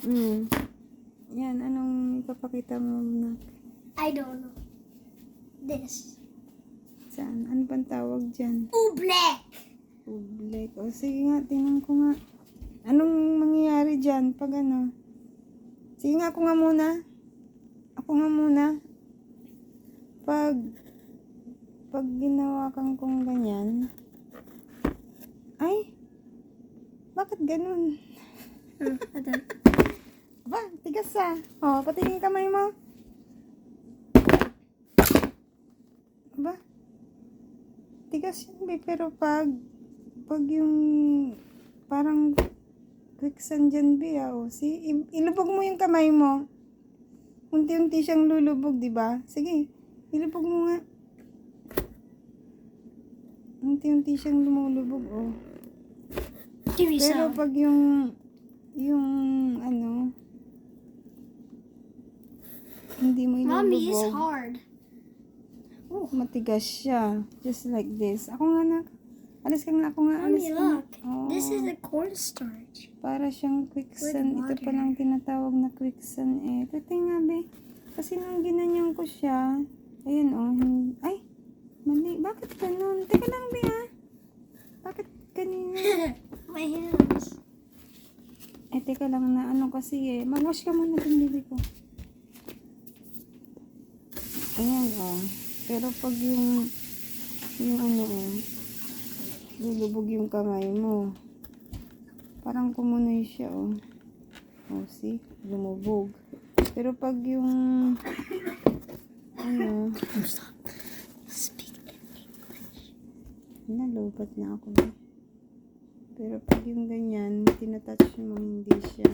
Yan, anong ipapakita mo na? I don't know. This. Saan? Ano bang tawag dyan? Oobleck! Public. O sige nga, tingnan ko nga. Anong mangyayari dyan pag ano? Sige nga, ako nga muna. Ako nga muna. Pag ginawakan kong ganyan. Ay! Bakit ganun? Ba, tigas ah. O, patingin kamay mo. Ba? Tigas yan, be. Pero pag yung parang quicksand dyan, be, o. Ilubog mo yung kamay mo. Unti-unti siyang lulubog, di ba? Sige, ilubog mo nga. Unti-unti siyang lumulubog, o. Give me Pero some. pag yung ano, hindi mo Mommy, it's inulubog, hard. matigas siya. Just like this. Ako nga na. Alis ka nga, ako nga. Alis Mommy, ka nga. look. This is a cornstarch. Para siyang quicksand. With Ito water. palang tinatawag na quicksand eh. Ito nga, be. Kasi nung ginanyan ko siya, ayun, oh. Ay, mali. Bakit ganun? Teka lang, be, ha? Bakit ganun? My hands. Eh, teka lang na ano kasi eh. Mag-wash ka muna ng bibi ko. Ayan, oh. Pero pag yung ano, oh, lulubog yung kamay mo. Parang kumunoy siya, oh. Oh, see? Lumubog. Pero pag yung ano, Stop. Speak in English. nalubat na ako. Eh. Pero pag yung ganyan, tinatouch mo, hindi siya